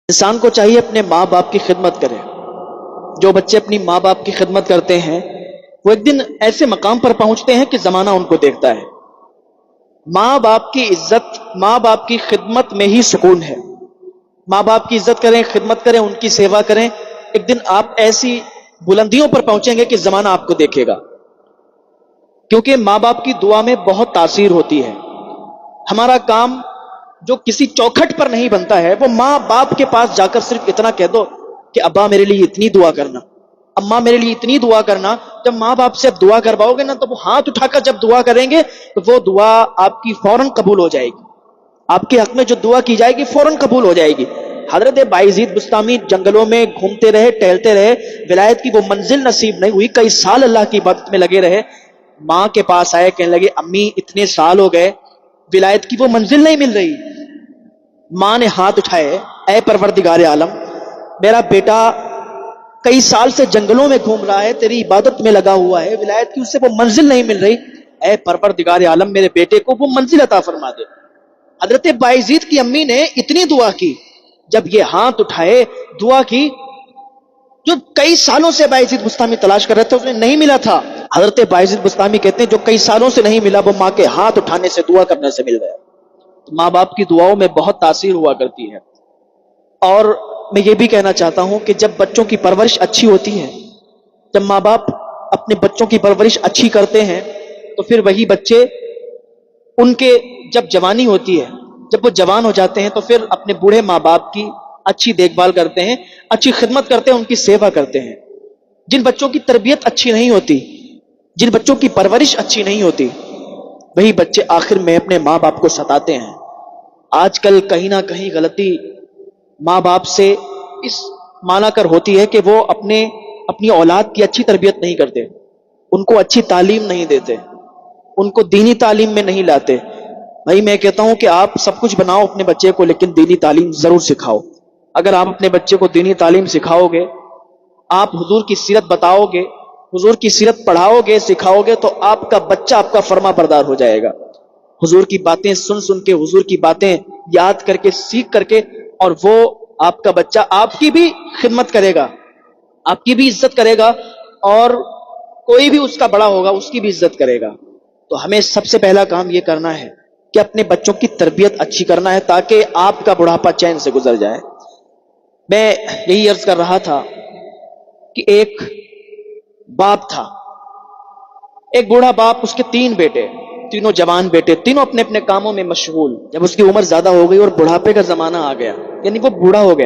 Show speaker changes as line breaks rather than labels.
انسان کو چاہیے اپنے ماں باپ کی خدمت کرے۔ جو بچے اپنی ماں باپ کی خدمت کرتے ہیں وہ ایک دن ایسے مقام پر پہنچتے ہیں کہ زمانہ ان کو دیکھتا ہے۔ ماں باپ کی عزت، ماں باپ کی خدمت میں ہی سکون ہے۔ ماں باپ کی عزت کریں، خدمت کریں، ان کی سیوا کریں، ایک دن آپ ایسی بلندیوں پر پہنچیں گے کہ زمانہ آپ کو دیکھے گا۔ کیونکہ ماں باپ کی دعا میں بہت تاثیر ہوتی ہے۔ ہمارا کام جو کسی چوکھٹ پر نہیں بنتا ہے، وہ ماں باپ کے پاس جا کر صرف اتنا کہہ دو کہ ابا میرے لیے اتنی دعا کرنا، اماں میرے لیے اتنی دعا کرنا۔ جب ماں باپ سے دعا کرواؤ گے نا تو وہ ہاتھ اٹھا کر جب دعا کریں گے تو وہ دعا آپ کی فوراً قبول ہو جائے گی۔ آپ کے حق میں جو دعا کی جائے گی فوراً قبول ہو جائے گی۔ حضرت بایزید بستامی جنگلوں میں گھومتے رہے، ٹہلتے رہے، ولایت کی وہ منزل نصیب نہیں ہوئی، کئی سال اللہ کی عبادت میں لگے رہے۔ ماں کے پاس آئے، کہنے لگے امی اتنے سال ہو گئے، ولایت کی وہ منزل نہیں مل رہی۔ ماں نے ہاتھ اٹھائے، اے پروردگار عالم، میرا بیٹا کئی سال سے جنگلوں میں گھوم رہا ہے، تیری عبادت میں لگا ہوا ہے، ولایت کی اسے وہ منزل نہیں مل رہی، اے پروردگار عالم میرے بیٹے کو وہ منزل عطا فرما دے۔ حضرت بایزید کی امی نے اتنی دعا کی، جب یہ ہاتھ اٹھائے دعا کی، جو کئی سالوں سے بایزید بستامی تلاش کر رہے تھے، اس نے نہیں ملا تھا۔ حضرت بایزید بستامی کہتے ہیں جو کئی سالوں سے نہیں ملا وہ ماں کے ہاتھ اٹھانے سے، دعا کرنے سے مل گیا۔ ماں باپ کی دعاؤں میں بہت تاثیر ہوا کرتی ہے۔ اور میں یہ بھی کہنا چاہتا ہوں کہ جب بچوں کی پرورش اچھی ہوتی ہے، جب ماں باپ اپنے بچوں کی پرورش اچھی کرتے ہیں تو پھر وہی بچے ان کے جب جوانی ہوتی ہے، جب وہ جوان ہو جاتے ہیں تو پھر اپنے بوڑھے ماں باپ کی اچھی دیکھ بھال کرتے ہیں، اچھی خدمت کرتے ہیں، ان کی سیوا کرتے ہیں۔ جن بچوں کی تربیت اچھی نہیں ہوتی، جن بچوں کی پرورش اچھی نہیں ہوتی، وہی بچے آخر میں اپنے ماں باپ کو ستاتے ہیں۔ آج کل کہیں نہ کہیں غلطی ماں باپ سے اس مانا کر ہوتی ہے کہ وہ اپنی اولاد کی اچھی تربیت نہیں کرتے، ان کو اچھی تعلیم نہیں دیتے، ان کو دینی تعلیم میں نہیں لاتے۔ بھائی میں کہتا ہوں کہ آپ سب کچھ بناؤ اپنے بچے کو، لیکن دینی تعلیم ضرور سکھاؤ۔ اگر آپ اپنے بچے کو دینی تعلیم سکھاؤ گے، آپ حضور کی سیرت بتاؤ گے، حضور کی سیرت پڑھاؤ گے، سکھاؤ گے، تو آپ کا بچہ آپ کا فرما بردار ہو جائے گا۔ حضور کی باتیں سن سن کے، حضور کی باتیں یاد کر کے، سیکھ کر کے، اور وہ آپ کا بچہ آپ کی بھی خدمت کرے گا، آپ کی بھی عزت کرے گا، اور کوئی بھی اس کا بڑا ہوگا اس کی بھی عزت کرے گا۔ تو ہمیں سب سے پہلا کام یہ کرنا ہے کہ اپنے بچوں کی تربیت اچھی کرنا ہے، تاکہ آپ کا بڑھاپا چین سے گزر جائے۔ میں یہی عرض کر رہا تھا کہ ایک باپ تھا، ایک بوڑھا باپ، اس کے 3 بیٹے، تینوں جوان بیٹے، تینوں اپنے اپنے کاموں میں مشغول۔ جب اس کی عمر زیادہ ہو گئی اور بڑھاپے کا زمانہ آ گیا، یعنی وہ بوڑھا ہو گیا،